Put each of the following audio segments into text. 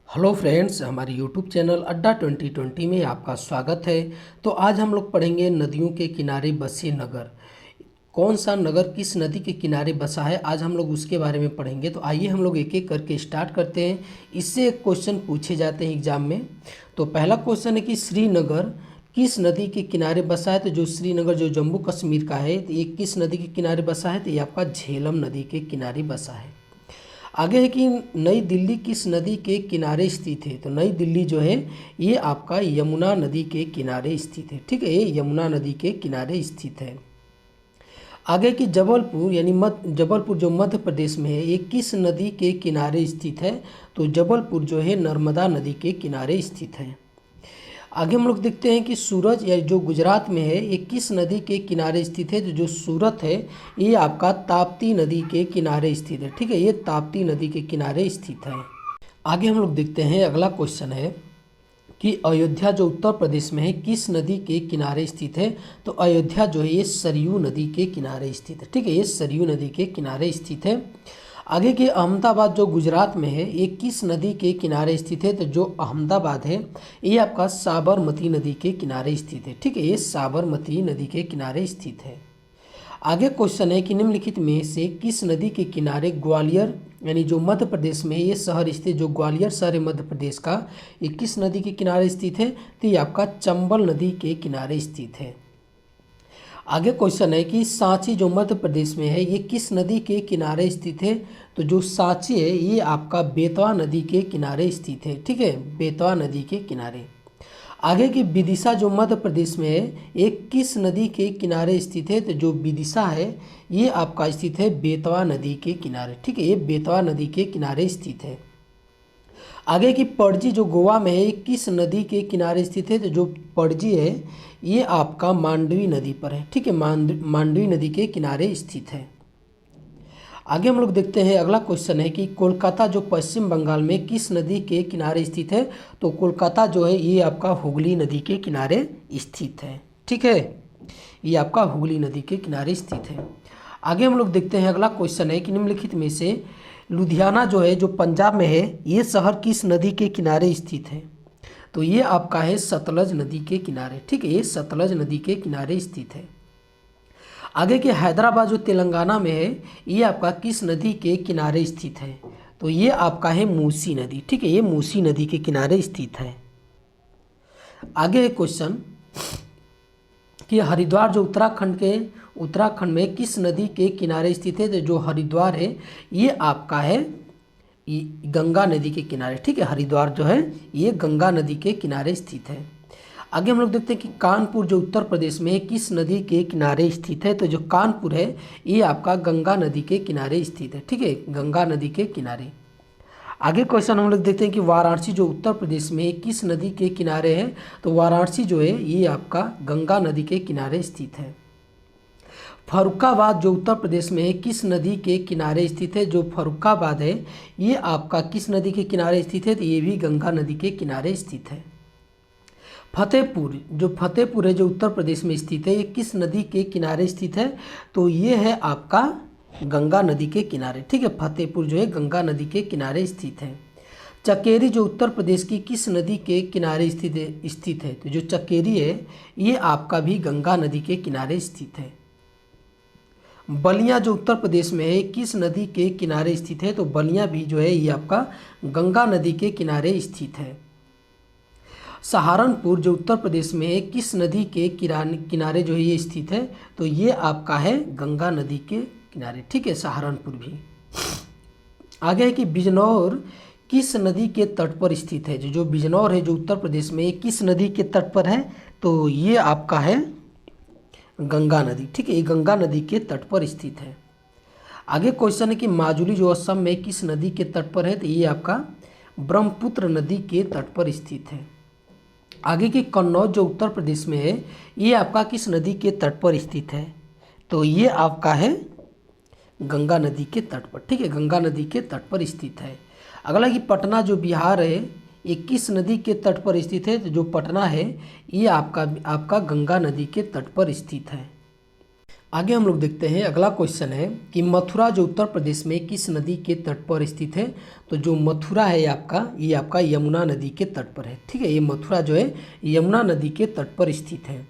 Hello friends, हमारे YouTube channel अड्डा 2020 में आपका स्वागत है। तो आज हम लोग पढ़ेंगे नदियों के किनारे बसे नगर। कौन सा नगर किस नदी के किनारे बसा है, आज हम लोग उसके बारे में पढ़ेंगे। तो आइए हम लोग एक एक करके स्टार्ट करते हैं। इससे एक क्वेश्चन पूछे जाते हैं एग्जाम में। तो पहला क्वेश्चन है कि श्रीनगर किस नदी के किनारे बसा है। तो जो श्रीनगर जो जम्मू कश्मीर का है, तो ये किस नदी के किनारे बसा है। तो ये आपका झेलम नदी के किनारे बसा है। आगे है कि नई दिल्ली किस नदी के किनारे स्थित है। तो नई दिल्ली जो है ये आपका यमुना नदी के किनारे स्थित है। ठीक है, ये यमुना नदी के किनारे स्थित है। आगे कि जबलपुर यानी जबलपुर जो मध्य प्रदेश में है, ये किस नदी के किनारे स्थित है। तो जबलपुर जो है नर्मदा नदी के किनारे स्थित है। आगे हम लोग देखते हैं कि सूरत या जो गुजरात में है, ये किस नदी के किनारे स्थित है। तो जो सूरत है ये आपका ताप्ती नदी के किनारे स्थित है। ठीक है, ये ताप्ती नदी के किनारे स्थित है। आगे हम लोग देखते हैं, अगला क्वेश्चन है कि अयोध्या जो उत्तर प्रदेश में है किस नदी के किनारे स्थित है। तो अयोध्या जो है ये सरयू नदी के किनारे स्थित है। ठीक है, ये सरयू नदी के किनारे स्थित है। आगे के अहमदाबाद जो गुजरात में है, ये किस नदी के किनारे स्थित है। तो जो अहमदाबाद है ये आपका साबरमती नदी के किनारे स्थित है। ठीक है, ये साबरमती नदी के किनारे स्थित है। आगे क्वेश्चन है कि निम्नलिखित में से किस नदी के किनारे ग्वालियर यानी जो मध्य प्रदेश में ये शहर स्थित, जो ग्वालियर शहर है मध्य प्रदेश का, ये किस नदी के किनारे स्थित है। तो ये आपका चंबल नदी के किनारे स्थित है। आगे क्वेश्चन है कि सांची जो मध्य प्रदेश में है, ये किस नदी के किनारे स्थित है। तो जो सांची है ये आपका बेतवा नदी के किनारे स्थित है। ठीक है, बेतवा नदी के किनारे। आगे की विदिशा जो मध्य प्रदेश में है, ये किस नदी के किनारे स्थित है। तो जो विदिशा है ये आपका स्थित है बेतवा नदी के किनारे। ठीक है, ये बेतवा नदी के किनारे स्थित है। आगे की पणजी जो गोवा में है, ये किस नदी के किनारे स्थित है। तो जो पणजी है ये आपका मांडवी नदी पर है। ठीक है, मांडवी नदी के किनारे स्थित है। आगे हम लोग देखते हैं, अगला क्वेश्चन है कि कोलकाता जो पश्चिम बंगाल में किस नदी के किनारे स्थित है। तो कोलकाता जो है ये आपका हुगली नदी के किनारे स्थित है। ठीक है, ये आपका हुगली नदी के किनारे स्थित है। आगे हम लोग देखते हैं, अगला क्वेश्चन है कि निम्नलिखित में से लुधियाना जो है जो पंजाब में है, ये शहर किस नदी के किनारे स्थित है। तो ये आपका है सतलज नदी के किनारे। ठीक है, ये सतलज नदी के किनारे स्थित है। आगे के हैदराबाद जो तेलंगाना में है, ये आपका किस नदी के किनारे स्थित है। तो ये आपका है मूसी नदी। ठीक है, ये मूसी नदी के किनारे स्थित है। आगे एक क्वेश्चन कि हरिद्वार जो उत्तराखंड में किस नदी के किनारे स्थित है। तो जो हरिद्वार है ये आपका है गंगा नदी के किनारे। ठीक है, हरिद्वार जो है ये गंगा नदी के किनारे स्थित है। आगे हम लोग देखते हैं कि कानपुर जो उत्तर प्रदेश में है किस नदी के किनारे स्थित है। तो जो कानपुर है ये आपका गंगा नदी के किनारे स्थित है। ठीक है, गंगा नदी के किनारे। आगे क्वेश्चन हम लोग देखते हैं कि वाराणसी जो उत्तर प्रदेश में है किस नदी के किनारे है। तो वाराणसी जो है ये आपका गंगा नदी के किनारे स्थित है। फर्रुखाबाद जो उत्तर प्रदेश में है किस नदी के किनारे स्थित है। जो फर्रुखाबाद है ये आपका किस नदी के किनारे स्थित है। तो ये भी गंगा नदी के किनारे स्थित है। फतेहपुर है जो उत्तर प्रदेश में स्थित है, ये किस नदी के किनारे स्थित है। तो ये है आपका गंगा नदी के किनारे। ठीक है, फतेहपुर जो है गंगा नदी के किनारे स्थित है। चकेरी जो उत्तर प्रदेश की किस नदी के किनारे स्थित है। तो जो चकेरी है ये आपका भी गंगा नदी के किनारे स्थित है। बलिया जो उत्तर प्रदेश में है किस नदी के किनारे स्थित है। तो बलिया भी जो है ये आपका गंगा नदी के किनारे स्थित है। सहारनपुर जो उत्तर प्रदेश में है किस नदी के किनारे जो है ये स्थित है। तो ये आपका है गंगा नदी के किनारे। ठीक है, सहारनपुर भी। आगे है कि बिजनौर किस नदी के तट पर स्थित है। जो बिजनौर है जो उत्तर प्रदेश में ये किस नदी के तट पर है। तो ये आपका है गंगा नदी। ठीक है, ये गंगा नदी के तट पर स्थित है। आगे क्वेश्चन है कि माजुली जो असम में किस नदी के तट पर है। तो ये आपका ब्रह्मपुत्र नदी के तट पर स्थित है। आगे की कन्नौज जो उत्तर प्रदेश में है ये आपका किस नदी के तट पर स्थित है। तो ये आपका है गंगा नदी के तट पर। ठीक है, गंगा नदी के तट पर स्थित है। अगला कि पटना जो बिहार है ये किस नदी के तट पर स्थित है। तो जो पटना है ये आपका गंगा नदी के तट पर स्थित है। आगे हम लोग देखते हैं, अगला क्वेश्चन है कि मथुरा जो उत्तर प्रदेश में किस नदी के तट पर स्थित है। तो जो मथुरा है ये आपका यमुना नदी के तट पर है। ठीक है, ये मथुरा जो है यमुना नदी के तट पर स्थित है।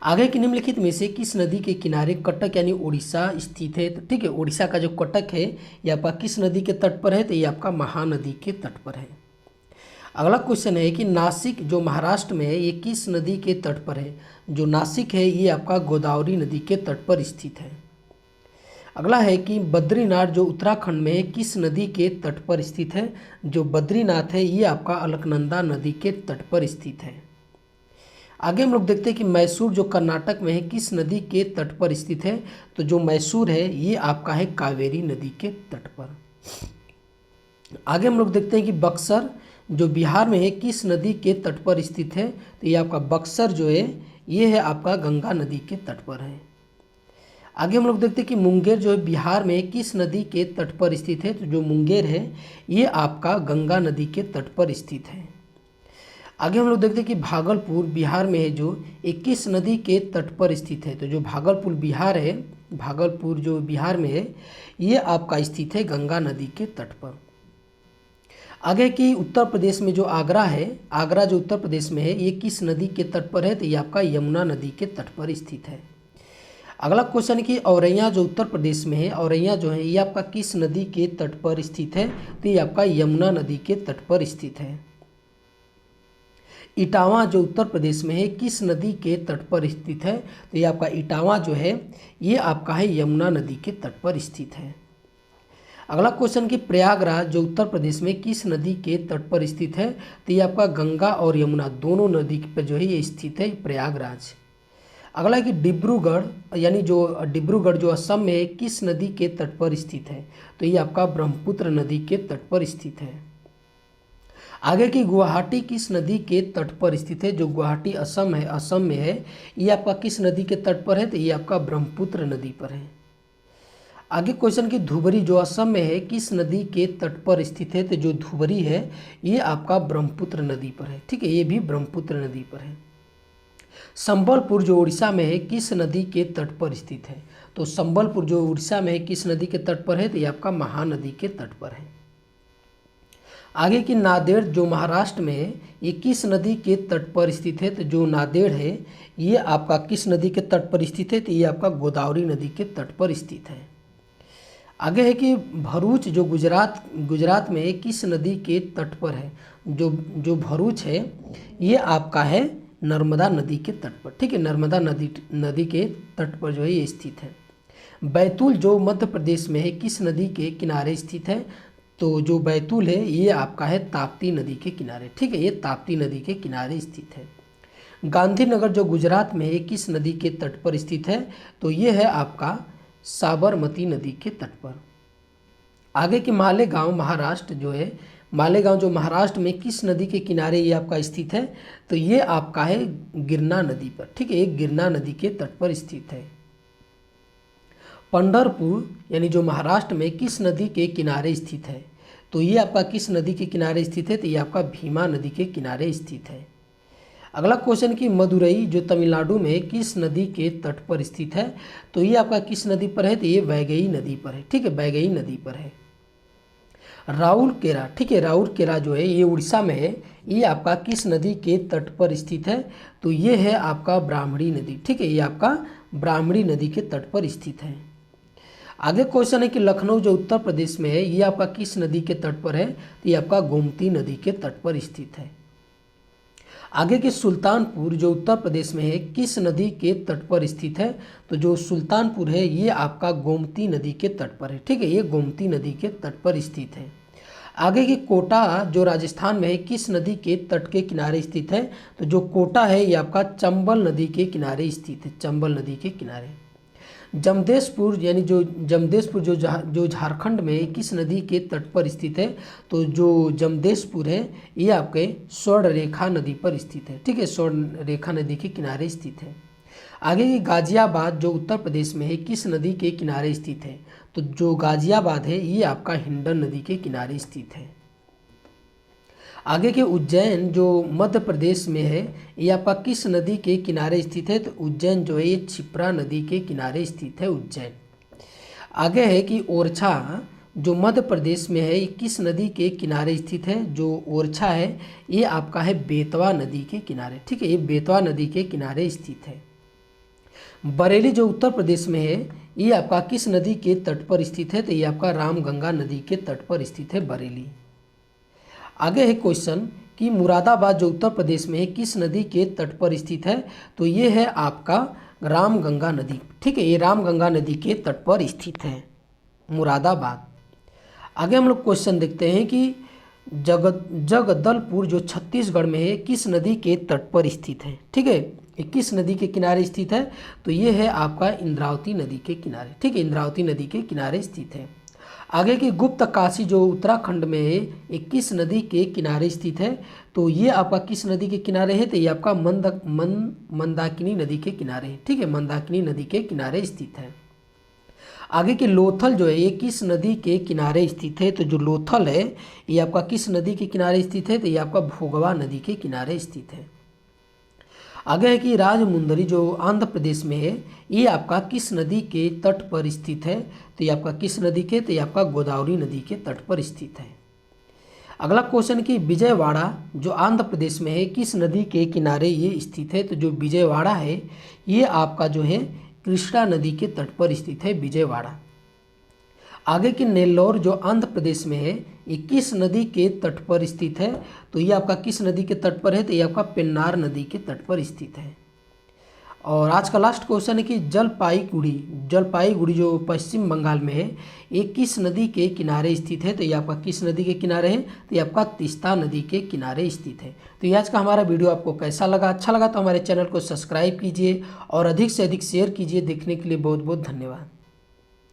आगे की निम्नलिखित में से किस नदी के किनारे कटक यानी उड़ीसा स्थित है। तो ठीक है, उड़ीसा का जो कटक है ये आपका किस नदी के तट पर है। तो ये आपका महानदी के तट पर है। अगला क्वेश्चन है कि नासिक जो महाराष्ट्र में है ये किस नदी के तट पर है। जो नासिक है ये आपका गोदावरी नदी के तट पर स्थित है। अगला है कि बद्रीनाथ जो उत्तराखंड में है किस नदी के तट पर स्थित है। जो बद्रीनाथ है ये आपका अलकनंदा नदी के तट पर स्थित है। आगे हम लोग देखते हैं कि मैसूर जो कर्नाटक में है किस नदी के तट पर स्थित है। तो जो मैसूर है ये आपका है कावेरी नदी के तट पर। आगे हम लोग देखते हैं कि बक्सर जो बिहार में है किस नदी के तट पर स्थित है। तो ये आपका बक्सर जो है ये है आपका गंगा नदी के तट पर है। आगे हम लोग देखते हैं कि मुंगेर जो है बिहार में किस नदी के तट पर स्थित है। तो जो मुंगेर है ये आपका गंगा नदी के तट पर स्थित है। आगे हम लोग देखते हैं कि भागलपुर बिहार में है जो 21 नदी के तट पर स्थित है। तो जो भागलपुर बिहार है, भागलपुर जो बिहार में है ये आपका स्थित है गंगा नदी के तट पर। आगे की उत्तर प्रदेश में जो आगरा है, आगरा जो उत्तर प्रदेश में है ये किस नदी के तट पर है। तो ये आपका यमुना नदी के तट पर स्थित है। अगला क्वेश्चन है कि औरैया जो उत्तर प्रदेश में है, औरैया जो है ये आपका किस नदी के तट पर स्थित है। तो ये आपका यमुना नदी के तट पर स्थित है। इटावा जो उत्तर प्रदेश में है किस नदी के तट पर स्थित है। तो ये आपका इटावा जो है ये आपका है यमुना नदी के तट पर स्थित है। अगला क्वेश्चन कि प्रयागराज जो उत्तर प्रदेश में किस नदी के तट पर स्थित है। तो ये आपका गंगा और यमुना दोनों नदी पर जो है ये स्थित है प्रयागराज। अगला कि डिब्रूगढ़ यानी जो डिब्रूगढ़ जो असम में है किस नदी के तट पर स्थित है। तो ये आपका ब्रह्मपुत्र नदी के तट पर स्थित है। आगे की गुवाहाटी किस नदी के तट पर स्थित है। जो गुवाहाटी असम है, असम में है ये आपका किस नदी के तट पर है। तो ये आपका ब्रह्मपुत्र नदी पर है। आगे क्वेश्चन की धुबरी जो असम में है किस नदी के तट पर स्थित है। तो जो धुबरी है ये आपका ब्रह्मपुत्र नदी पर है। ठीक है, ये भी ब्रह्मपुत्र नदी पर है। संबलपुर जो उड़ीसा में है किस नदी के तट पर स्थित है। तो संबलपुर जो उड़ीसा में है किस नदी के तट पर है। तो ये आपका महानदी के तट पर है। आगे की नांदेड़ जो महाराष्ट्र में है ये किस नदी के तट पर स्थित है। तो जो नांदेड़ है ये आपका किस नदी के तट पर स्थित है। तो ये आपका गोदावरी नदी के तट पर स्थित है। आगे है कि भरूच जो गुजरात में है किस नदी के तट पर है। जो भरूच है ये आपका है नर्मदा नदी के तट पर। ठीक है, नर्मदा नदी के तट पर जो है ये स्थित है। बैतूल जो मध्य प्रदेश में है किस नदी के किनारे स्थित है। तो जो बैतूल है ये आपका है ताप्ती नदी के किनारे। ठीक है, ये ताप्ती नदी के किनारे स्थित है। गांधीनगर जो गुजरात में है किस नदी के तट पर स्थित है। तो ये है आपका साबरमती नदी के तट पर। आगे के मालेगांव महाराष्ट्र जो है, मालेगांव जो महाराष्ट्र में किस नदी के किनारे ये आपका स्थित है। तो ये आपका है गिरना नदी पर। ठीक है, ये गिरना नदी के तट पर स्थित है। पंढरपुर यानी जो महाराष्ट्र में किस नदी के किनारे स्थित है। तो ये आपका किस नदी के किनारे स्थित है। तो ये आपका भीमा नदी के किनारे स्थित है। अगला क्वेश्चन कि मदुरई जो तमिलनाडु में किस नदी के तट पर स्थित है। तो ये आपका किस नदी पर है। तो ये वैगई नदी पर है। ठीक है, वैगई नदी पर है। राउरकेला, ठीक है, राउरकेला जो है ये उड़ीसा में है ये आपका किस नदी के तट पर स्थित है। तो ये है आपका ब्राह्मणी नदी। ठीक है, ये आपका ब्राह्मणी नदी के तट पर स्थित है। आगे क्वेश्चन है कि लखनऊ जो उत्तर प्रदेश में है ये आपका किस नदी के तट पर है। तो ये आपका गोमती नदी के तट पर स्थित है। आगे के सुल्तानपुर जो उत्तर प्रदेश में है किस नदी के तट पर स्थित है। तो जो सुल्तानपुर है ये आपका गोमती नदी के तट पर है। ठीक है, ये गोमती नदी के तट पर स्थित है। आगे की कोटा जो राजस्थान में है किस नदी के तट के किनारे स्थित है। तो जो कोटा है ये आपका चंबल नदी के किनारे स्थित है, चंबल नदी के किनारे। जमदेशपुर यानी जो जमदेशपुर जो झारखंड में किस नदी के तट पर स्थित है। तो जो जमदेशपुर है ये आपके स्वर्ण रेखा नदी पर स्थित है। ठीक है, स्वर्ण रेखा नदी के किनारे स्थित है। आगे की गाजियाबाद जो उत्तर प्रदेश में है किस नदी के किनारे स्थित है। तो जो गाजियाबाद है ये आपका हिंडन नदी के किनारे स्थित है। आगे के उज्जैन जो मध्य प्रदेश में है, ये आपका किस नदी के किनारे स्थित है? तो उज्जैन जो है ये क्षिप्रा नदी के किनारे स्थित है उज्जैन। आगे है कि ओरछा जो मध्य प्रदेश में है, ये किस नदी के किनारे स्थित है? जो ओरछा है ये आपका है बेतवा नदी के किनारे, ठीक है, ये बेतवा नदी के किनारे स्थित है। बरेली जो उत्तर प्रदेश में है, ये आपका किस नदी के तट पर स्थित है? तो ये आपका रामगंगा नदी के तट पर स्थित है बरेली। आगे है क्वेश्चन कि मुरादाबाद जो उत्तर प्रदेश में है, किस नदी के तट पर स्थित है? तो ये है आपका रामगंगा नदी, ठीक है, ये रामगंगा नदी के तट पर स्थित है मुरादाबाद। आगे हम लोग क्वेश्चन देखते हैं कि जगदलपुर जो छत्तीसगढ़ में है, किस नदी के तट पर स्थित है? ठीक है, ये किस नदी के किनारे स्थित है? तो ये है आपका इंद्रावती नदी के किनारे, ठीक है, इंद्रावती नदी के किनारे स्थित है। आगे की गुप्त काशी जो उत्तराखंड में है, ये किस नदी के किनारे स्थित है? तो ये आपका किस नदी के किनारे है? तो ये आपका मंदाकिनी नदी के किनारे है, ठीक है, मंदाकिनी नदी के किनारे स्थित है। आगे के लोथल जो है, ये किस नदी के किनारे स्थित है? तो जो लोथल है ये आपका किस नदी के किनारे स्थित है? तो ये आपका भोगवा नदी के किनारे स्थित है। आगे है कि राजमुंदरी जो आंध्र प्रदेश में है, ये आपका किस नदी के तट पर स्थित है? तो ये आपका किस नदी के? तो ये आपका गोदावरी नदी के तट पर स्थित है। अगला क्वेश्चन कि विजयवाड़ा जो आंध्र प्रदेश में है, किस नदी के किनारे ये स्थित है? तो जो विजयवाड़ा है ये आपका जो है कृष्णा नदी के तट पर स्थित है विजयवाड़ा। आगे की नेल्लौर जो आंध्र प्रदेश में है, ये किस नदी के तट पर स्थित है? तो ये आपका किस नदी के तट पर है? तो ये आपका पेन्नार नदी के तट पर स्थित है। और आज का लास्ट क्वेश्चन है कि जलपाईगुड़ी जो पश्चिम बंगाल में है, ये किस नदी के किनारे स्थित है? तो ये आपका किस नदी के किनारे है? तो ये आपका तीस्ता नदी के किनारे स्थित है। तो ये आज का हमारा वीडियो आपको कैसा लगा? अच्छा लगा तो हमारे चैनल को सब्सक्राइब कीजिए और अधिक से अधिक शेयर कीजिए। देखने के लिए बहुत बहुत धन्यवाद।